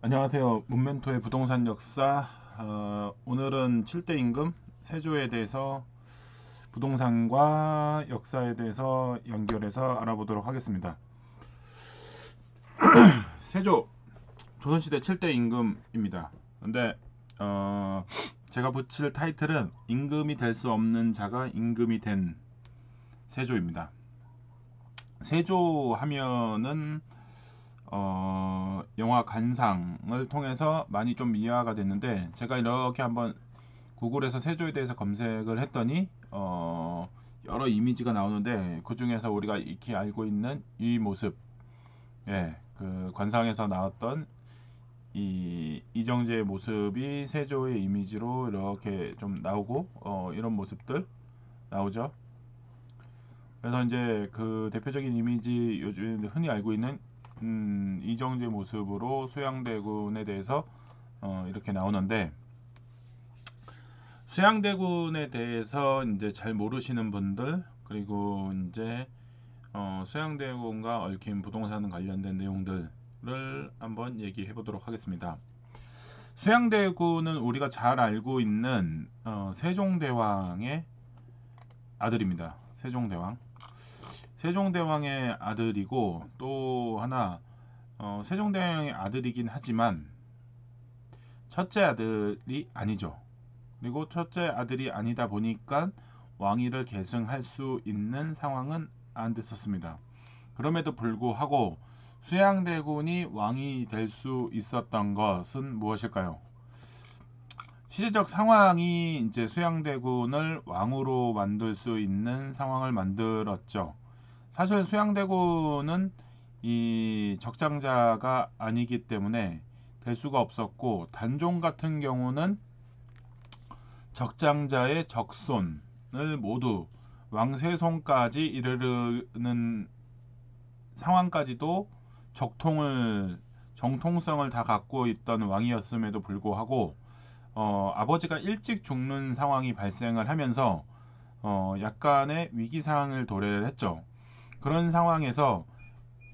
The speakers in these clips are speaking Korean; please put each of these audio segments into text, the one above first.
안녕하세요. 문멘토의 부동산 역사. 오늘은 7대 임금 세조에 대해서 부동산과 역사에 대해서 연결해서 알아보도록 하겠습니다. 세조, 조선시대 7대 임금입니다. 근데 제가 붙일 타이틀은 임금이 될 수 없는 자가 임금이 된 세조입니다. 세조 하면은 영화 관상을 통해서 많이 좀 미화가 됐는데, 제가 이렇게 한번 구글에서 세조에 대해서 검색을 했더니 여러 이미지가 나오는데, 그 중에서 우리가 익히 알고 있는 이 모습, 그 관상에서 나왔던 이 이정재의 모습이 세조의 이미지로 이렇게 좀 나오고, 이런 모습들 나오죠. 그래서 이제 그 대표적인 이미지, 요즘 흔히 알고 있는 이정재 모습으로 수양대군에 대해서 이렇게 나오는데, 수양대군에 대해서 이제 잘 모르시는 분들, 그리고 이제 수양대군과 얽힌 부동산 관련된 내용들을 한번 얘기해 보도록 하겠습니다. 수양대군은 우리가 잘 알고 있는 세종대왕의 아들입니다. 세종대왕의 아들이고, 또 하나 세종대왕의 아들이긴 하지만 첫째 아들이 아니죠. 그리고 첫째 아들이 아니다 보니까 왕위를 계승할 수 있는 상황은 안 됐었습니다. 그럼에도 불구하고 수양대군이 왕이 될 수 있었던 것은 무엇일까요? 시대적 상황이 이제 수양대군을 왕으로 만들 수 있는 상황을 만들었죠. 사실 수양대군은 이 적장자가 아니기 때문에 될 수가 없었고, 단종 같은 경우는 적장자의 적손을 모두 왕세손까지 이르르는 상황까지도 정통성을 다 갖고 있던 왕이었음에도 불구하고 아버지가 일찍 죽는 상황이 발생을 하면서 약간의 위기 상황을 도래를 했죠. 그런 상황에서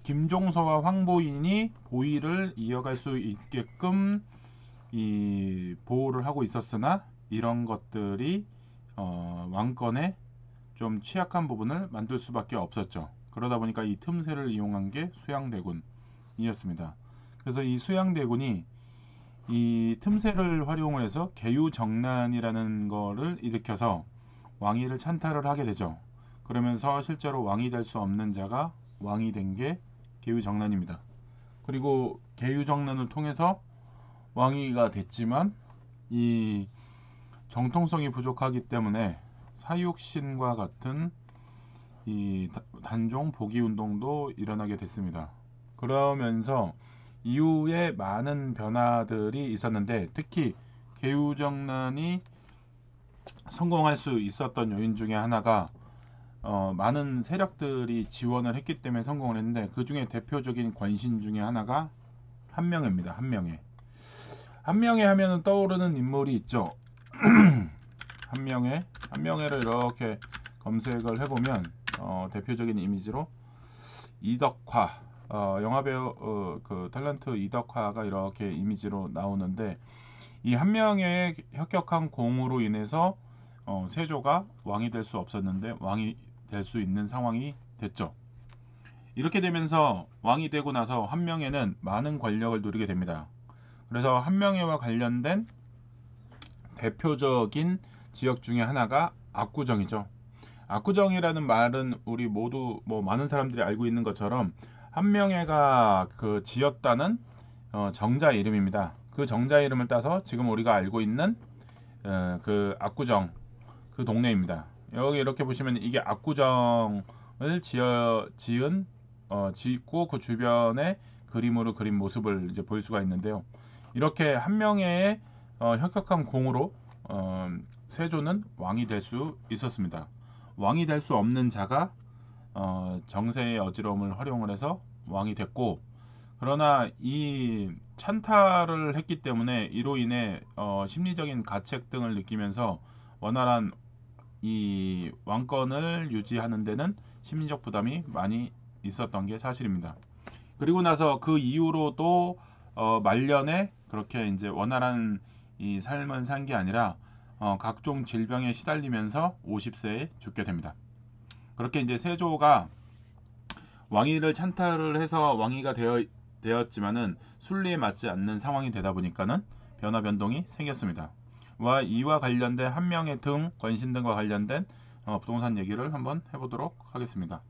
김종서와 황보인이 보위를 이어갈 수 있게끔 이 보호를 하고 있었으나, 이런 것들이 왕권의 좀 취약한 부분을 만들 수밖에 없었죠. 그러다 보니까 이 틈새를 이용한 게 수양대군이었습니다. 그래서 이 수양대군이 이 틈새를 활용을 해서 계유정난이라는 거를 일으켜서 왕위를 찬탈을 하게 되죠. 그러면서 실제로 왕이 될 수 없는 자가 왕이 된 게 계유정난입니다. 그리고 계유정난을 통해서 왕위가 됐지만, 이 정통성이 부족하기 때문에 사육신과 같은 이 단종 복위 운동도 일어나게 됐습니다. 그러면서 이후에 많은 변화들이 있었는데, 특히 계유정난이 성공할 수 있었던 요인 중에 하나가 많은 세력들이 지원을 했기 때문에 성공을 했는데, 그 중에 대표적인 권신 중에 하나가 한명회입니다. 한명회 하면은 떠오르는 인물이 있죠. 한명회를 이렇게 검색을 해보면 대표적인 이미지로 이덕화, 영화배우 그 탤런트 이덕화가 이렇게 이미지로 나오는데, 이 한명회의 혁혁한 공으로 인해서 세조가 왕이 될 수 없었는데 왕이 될 수 있는 상황이 됐죠. 이렇게 되면서 왕이 되고 나서 한명회는 많은 권력을 누리게 됩니다. 그래서 한명회와 관련된 대표적인 지역 중에 하나가 압구정이죠. 압구정이라는 말은 우리 모두 많은 사람들이 알고 있는 것처럼 한명회가 그 지었다는 정자 이름입니다. 그 정자 이름을 따서 지금 우리가 알고 있는 그 압구정, 그 동네입니다. 여기 이렇게 보시면 이게 압구정을 지은 짓고 그 주변에 그림으로 그린 모습을 이제 볼 수가 있는데요. 이렇게 한명회의 혁혁한 공으로 세조는 왕이 될 수 있었습니다. 왕이 될 수 없는 자가 정세의 어지러움을 활용을 해서 왕이 됐고, 그러나 이 찬탈을 했기 때문에 이로 인해 심리적인 가책 등을 느끼면서 원활한 이 왕권을 유지하는 데는 심리적 부담이 많이 있었던 게 사실입니다. 그리고 나서 그 이후로도 말년에 그렇게 이제 원활한 이 삶을 산 게 아니라 각종 질병에 시달리면서 50세에 죽게 됩니다. 그렇게 이제 세조가 왕위를 찬탈을 해서 왕위가 되었지만은 순리에 맞지 않는 상황이 되다 보니까는 변화 변동이 생겼습니다. 이와 관련된 한 명의 등 권신 등과 관련된 부동산 얘기를 한번 해보도록 하겠습니다.